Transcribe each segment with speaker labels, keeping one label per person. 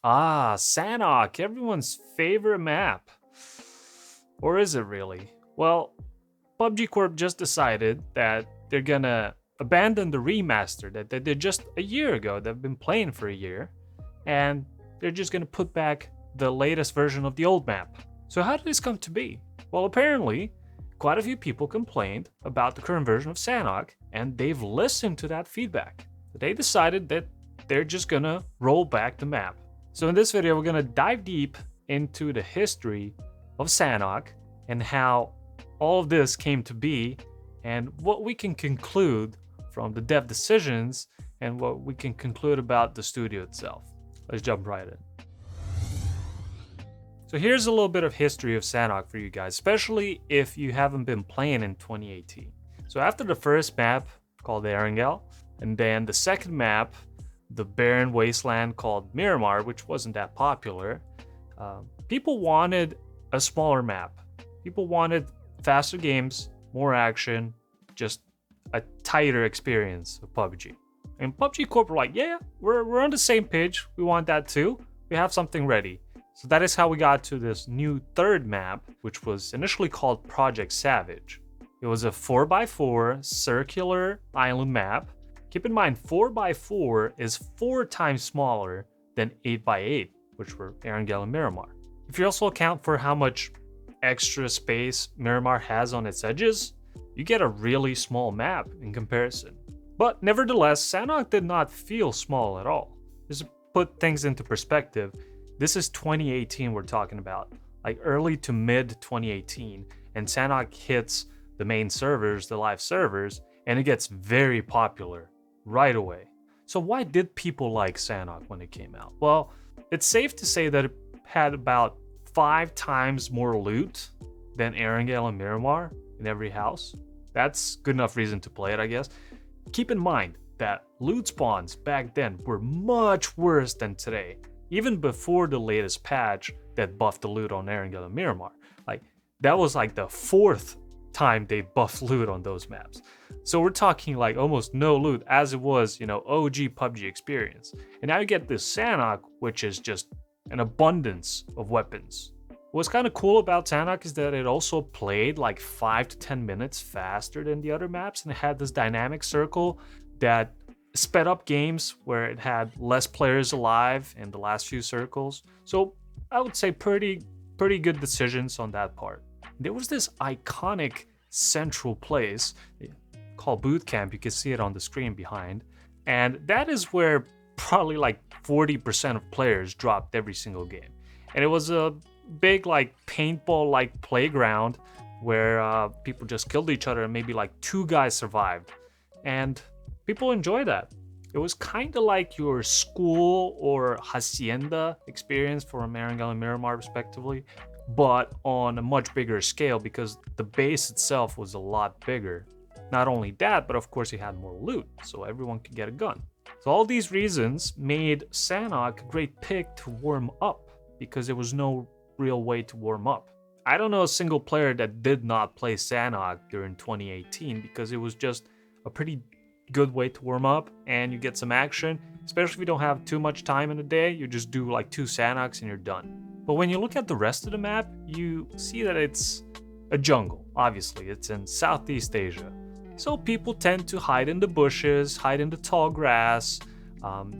Speaker 1: Ah, Sanhok, everyone's favorite map. Or is it really? Well, PUBG Corp just decided that they're gonna abandon the remaster that they did just a year ago. They've been playing for a year, and they're just gonna put back the latest version of the old map. So, how did this come to be? Well, apparently, quite a few people complained about the current version of Sanhok, and they've listened to that feedback. They decided that they're just gonna roll back the map. So in this video, we're gonna dive deep into the history of Sanhok and how all of this came to be and what we can conclude from the dev decisions and what we can conclude about the studio itself. Let's jump right in. So here's a little bit of history of Sanhok for you guys, especially if you haven't been playing in 2018. So after the first map called Erangel, and then the second map, the barren wasteland called Miramar, which wasn't that popular, people wanted a smaller map. People wanted faster games, more action, just a tighter experience of PUBG. And PUBG Corp were like, yeah, we're on the same page. We want that too. We have something ready. So that is how we got to this new third map, which was initially called Project Savage. It was a 4x4 circular island map. Keep in mind, 4x4 is 4 times smaller than 8x8, which were Erangel and Miramar. If you also account for how much extra space Miramar has on its edges, you get a really small map in comparison. But nevertheless, Sanhok did not feel small at all. Just to put things into perspective, this is 2018 we're talking about, like early to mid 2018, and Sanhok hits the main servers, the live servers, and it gets very popular right away. So why did people like Sanhok when it came out? Well, it's safe to say that it had about 5 times more loot than Erangel and Miramar in every house. That's good enough reason to play it, I guess. Keep in mind that loot spawns back then were much worse than today, even before the latest patch that buffed the loot on Erangel and Miramar. Like, that was like the 4th time they buffed loot on those maps. So we're talking like almost no loot as it was, OG PUBG experience. And now you get this Sanhok, which is just an abundance of weapons. What's kind of cool about Sanhok is that it also played like 5 to 10 minutes faster than the other maps, and it had this dynamic circle that sped up games where it had less players alive in the last few circles. So I would say pretty good decisions on that part. There was this iconic central place called Boot Camp. You can see it on the screen behind. And that is where probably like 40% of players dropped every single game. And it was a big like paintball like playground where people just killed each other and maybe like 2 guys survived. And people enjoy that. It was kind of like your school or hacienda experience for Erangel and Miramar respectively, but on a much bigger scale because the base itself was a lot bigger. Not only that, but of course you had more loot, so everyone could get a gun. So all these reasons made Sanhok a great pick to warm up because there was no real way to warm up. I don't know a single player that did not play Sanhok during 2018 because it was just a pretty good way to warm up and you get some action, especially if you don't have too much time in a day. You just do like 2 Sanhoks and you're done. But when you look at the rest of the map, you see that it's a jungle. Obviously, it's in Southeast Asia. So people tend to hide in the bushes, hide in the tall grass.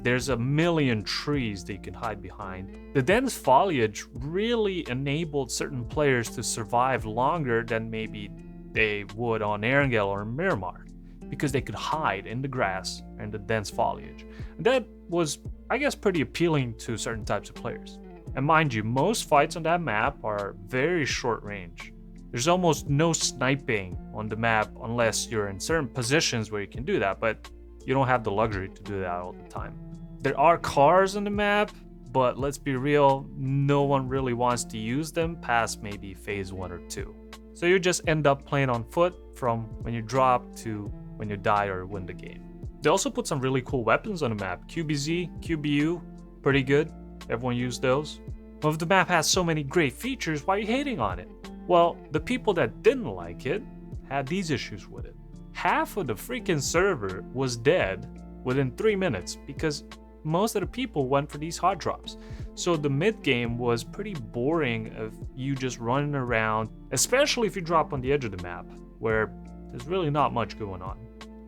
Speaker 1: There's a million trees that you can hide behind. The dense foliage really enabled certain players to survive longer than maybe they would on Erangel or Miramar, because they could hide in the grass and the dense foliage. And that was, I guess, pretty appealing to certain types of players. And mind you, most fights on that map are very short range. There's almost no sniping on the map unless you're in certain positions where you can do that, but you don't have the luxury to do that all the time. There are cars on the map, but let's be real, no one really wants to use them past maybe phase 1 or 2. So you just end up playing on foot from when you drop to when you die or win the game. They also put some really cool weapons on the map. QBZ, QBU, pretty good. Everyone used those. But if the map has so many great features, why are you hating on it? Well, the people that didn't like it had these issues with it. Half of the freaking server was dead within 3 minutes because most of the people went for these hot drops. So the mid-game was pretty boring of you just running around, especially if you drop on the edge of the map, where there's really not much going on.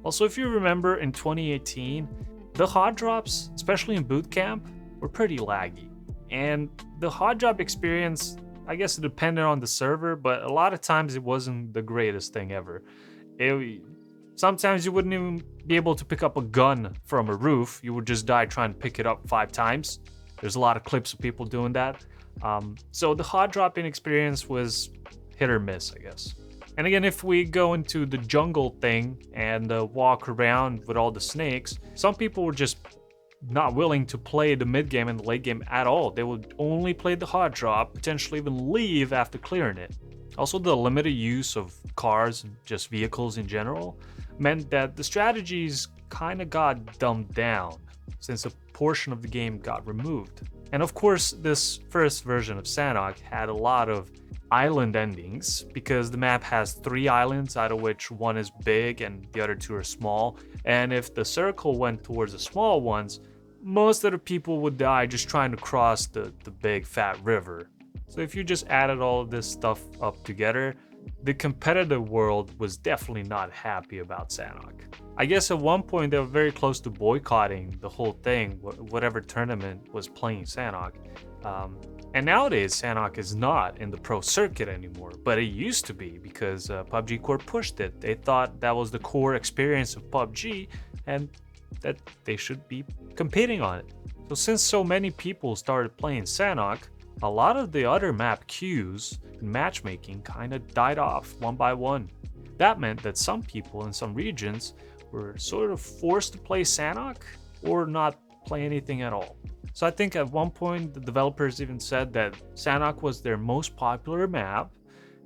Speaker 1: Also, if you remember in 2018, the hot drops, especially in boot camp, were pretty laggy. And the hot drop experience, I guess it depended on the server, but a lot of times it wasn't the greatest thing ever. Sometimes you wouldn't even be able to pick up a gun from a roof. You would just die trying to pick it up 5 times. There's a lot of clips of people doing that. So the hot dropping experience was hit or miss, I guess. And again, if we go into the jungle thing and walk around with all the snakes, some people were just not willing to play the mid game and the late game at all. They would only play the hot drop, potentially even leave after clearing it. Also, the limited use of cars and just vehicles in general meant that the strategies kind of got dumbed down since a portion of the game got removed. And of course, this first version of Sanhok had a lot of island endings because the map has 3 islands, out of which one is big and the other 2 are small. And if the circle went towards the small ones, most of the people would die just trying to cross the big fat river. So if you just added all of this stuff up together, the competitive world was definitely not happy about Sanhok. I guess at one point they were very close to boycotting the whole thing, whatever tournament was playing Sanhok. And nowadays Sanhok is not in the pro circuit anymore, but it used to be because PUBG Corp pushed it. They thought that was the core experience of PUBG and that they should be competing on it. So since so many people started playing Sanhok, a lot of the other map queues and matchmaking kind of died off one by one. That meant that some people in some regions were sort of forced to play Sanhok or not play anything at all. So I think at one point the developers even said that Sanhok was their most popular map,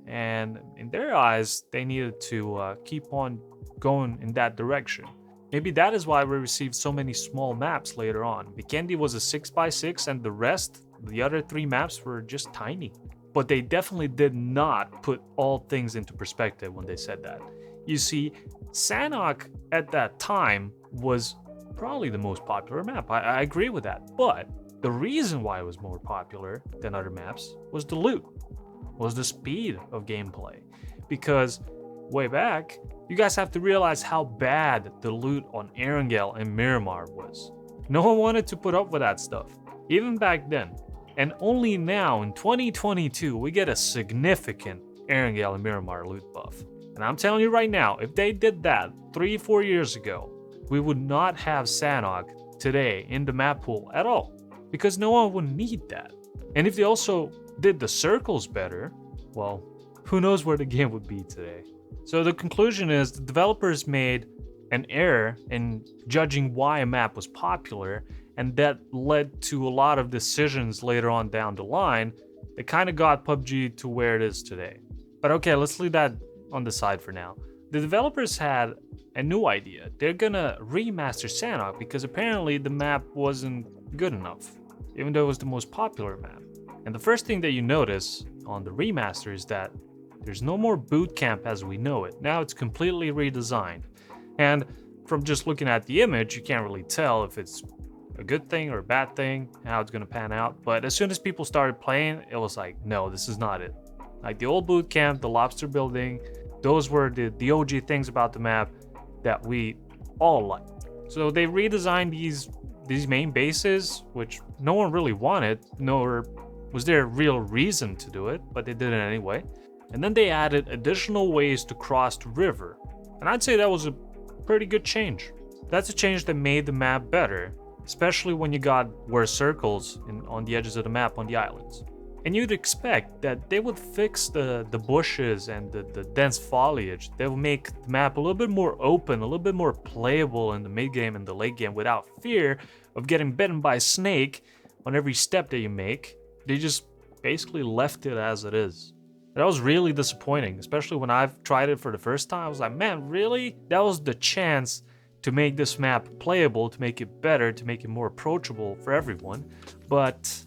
Speaker 1: and in their eyes they needed to keep on going in that direction. Maybe that is why we received so many small maps later on. Vikendi was a 6x6 and the other 3 maps were just tiny. But they definitely did not put all things into perspective when they said that. You see, Sanhok at that time was probably the most popular map. I agree with that. But the reason why it was more popular than other maps was the loot, was the speed of gameplay. Because way back, you guys have to realize how bad the loot on Erangel and Miramar was. No one wanted to put up with that stuff, even back then. And only now in 2022, we get a significant Erangel and Miramar loot buff. And I'm telling you right now, if they did that 3-4 years ago, we would not have Sanhok today in the map pool at all, because no one would need that. And if they also did the circles better, well, who knows where the game would be today. So the conclusion is the developers made an error in judging why a map was popular, and that led to a lot of decisions later on down the line that kind of got PUBG to where it is today. But okay, let's leave that on the side for now. The developers had a new idea. They're gonna remaster Sanhok because apparently the map wasn't good enough, even though it was the most popular map. And the first thing that you notice on the remaster is that there's no more boot camp as we know it. Now it's completely redesigned. And from just looking at the image, you can't really tell if it's a good thing or a bad thing, how it's gonna pan out. But as soon as people started playing, it was like, no, this is not it. Like the old boot camp, the lobster building, those were the OG things about the map that we all liked. So they redesigned these main bases, which no one really wanted, nor was there a real reason to do it, but they did it anyway. And then they added additional ways to cross the river. And I'd say that was a pretty good change. That's a change that made the map better, especially when you got worse circles on the edges of the map on the islands. And you'd expect that they would fix the bushes and the dense foliage. They would make the map a little bit more open, a little bit more playable in the mid game and the late game without fear of getting bitten by a snake on every step that you make. They just basically left it as it is. That was really disappointing, especially when I've tried it for the first time. I was like, man, really? That was the chance to make this map playable, to make it better, to make it more approachable for everyone. But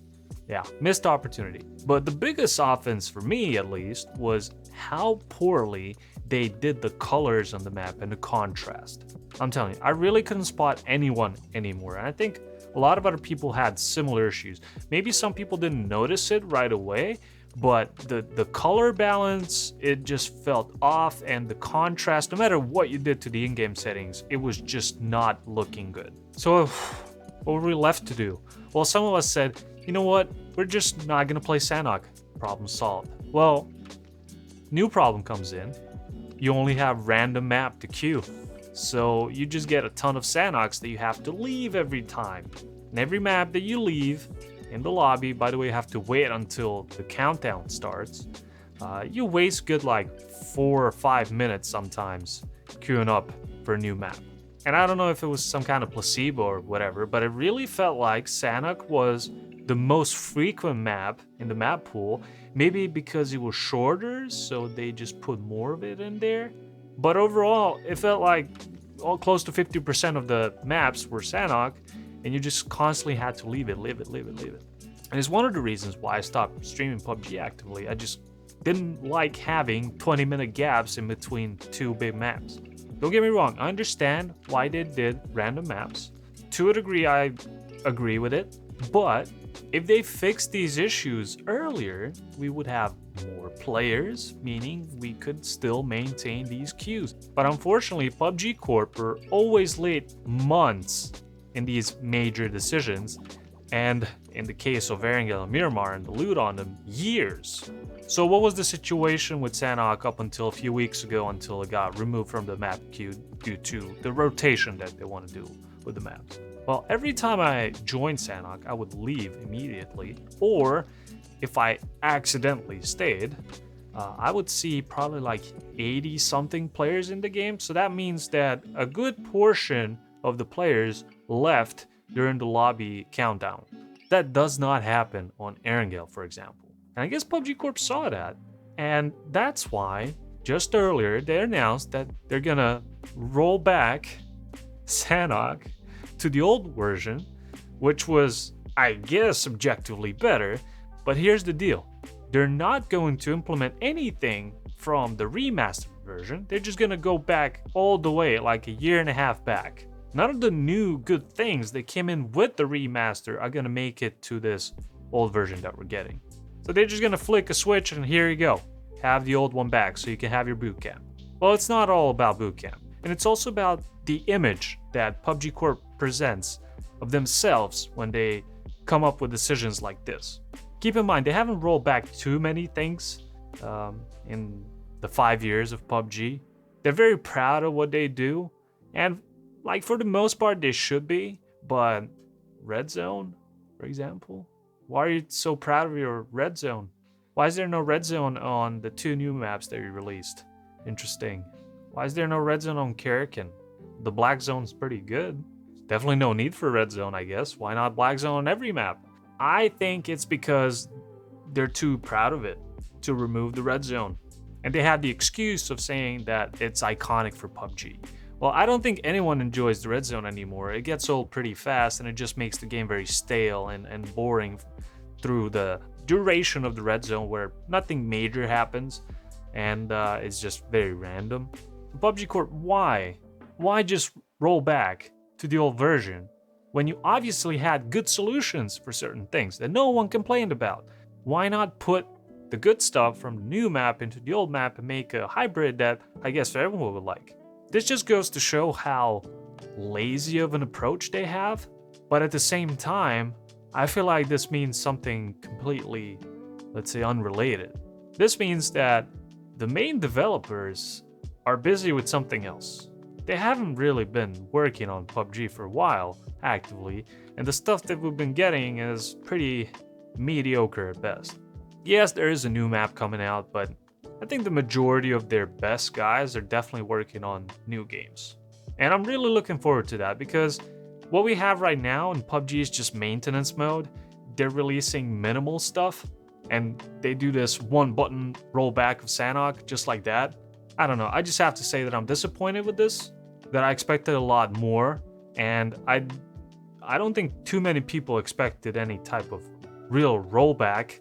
Speaker 1: yeah, missed opportunity. But the biggest offense for me, at least, was how poorly they did the colors on the map and the contrast. I'm telling you, I really couldn't spot anyone anymore. And I think a lot of other people had similar issues. Maybe some people didn't notice it right away, but the color balance, it just felt off, and the contrast, no matter what you did to the in-game settings, it was just not looking good. So what were we left to do? Well, some of us said, you know what, we're just not gonna play Sanhok. Problem solved. Well, new problem comes in. You only have random map to queue. So you just get a ton of Sanhoks that you have to leave every time. And every map that you leave in the lobby, by the way, you have to wait until the countdown starts. You waste good like 4 or 5 minutes sometimes queuing up for a new map. And I don't know if it was some kind of placebo or whatever, but it really felt like Sanhok was the most frequent map in the map pool. Maybe because it was shorter, so they just put more of it in there. But overall, it felt like close to 50% of the maps were Sanhok, and you just constantly had to leave it. And it's one of the reasons why I stopped streaming PUBG actively. I just didn't like having 20-minute gaps in between 2 big maps. Don't get me wrong, I understand why they did random maps. To a degree, I agree with it, but if they fixed these issues earlier, we would have more players, meaning we could still maintain these queues. But unfortunately, PUBG Corp are always late months in these major decisions, and in the case of Erangel and Miramar and the loot on them, years. So what was the situation with Sanhok up until a few weeks ago, until it got removed from the map queue due to the rotation that they want to do with the maps? Well, every time I joined Sanhok, I would leave immediately, or if I accidentally stayed, I would see probably like 80 something players in the game. So that means that a good portion of the players left during the lobby countdown. That does not happen on Erangel, for example. And I guess PUBG Corp saw that. And that's why just earlier they announced that they're gonna roll back Sanhok to the old version, which was, I guess, objectively better. But here's the deal. They're not going to implement anything from the remastered version. They're just gonna go back all the way, like a year and a half back. None of the new good things that came in with the remaster are gonna make it to this old version that we're getting. So they're just gonna flick a switch and here you go. Have the old one back so you can have your boot camp. Well, it's not all about boot camp. And it's also about the image that PUBG Corp presents of themselves when they come up with decisions like this. Keep in mind, they haven't rolled back too many things in the 5 years of PUBG. They're very proud of what they do, and like for the most part they should be, but Red Zone, for example, why are you so proud of your Red Zone? Why is there no Red Zone on the 2 new maps that you released? Interesting. Why is there no Red Zone on Karakin? The Black Zone's pretty good. Definitely no need for Red Zone, I guess. Why not Black Zone on every map? I think it's because they're too proud of it to remove the Red Zone. And they had the excuse of saying that it's iconic for PUBG. Well, I don't think anyone enjoys the Red Zone anymore. It gets old pretty fast and it just makes the game very stale and boring through the duration of the Red Zone, where nothing major happens and it's just very random. PUBG Corp, why? Why just roll back to the old version when you obviously had good solutions for certain things that no one complained about? Why not put the good stuff from the new map into the old map and make a hybrid that I guess everyone would like? This just goes to show how lazy of an approach they have, but at the same time, I feel like this means something completely, let's say, unrelated. This means that the main developers are busy with something else. They haven't really been working on PUBG for a while, actively, and the stuff that we've been getting is pretty mediocre at best. Yes, there is a new map coming out, but I think the majority of their best guys are definitely working on new games. And I'm really looking forward to that, because what we have right now in PUBG is just maintenance mode. They're releasing minimal stuff, and they do this one button rollback of Sanhok just like that. I don't know, I just have to say that I'm disappointed with this, that I expected a lot more, and I don't think too many people expected any type of real rollback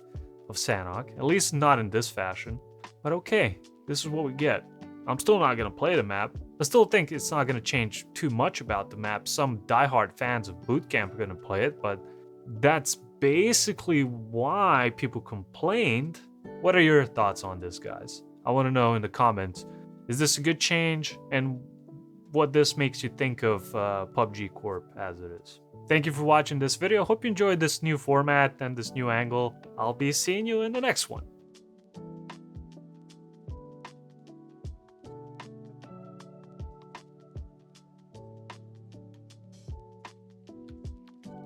Speaker 1: of Sanhok, at least not in this fashion. But okay, this is what we get. I'm still not gonna play the map. I still think it's not going to change too much about the map. Some diehard fans of Boot Camp are going to play it, but that's basically why people complained. What are your thoughts on this, guys? I want to know in the comments. Is this a good change? And what this makes you think of PUBG Corp as it is. Thank you for watching this video. Hope you enjoyed this new format and this new angle. I'll be seeing you in the next one.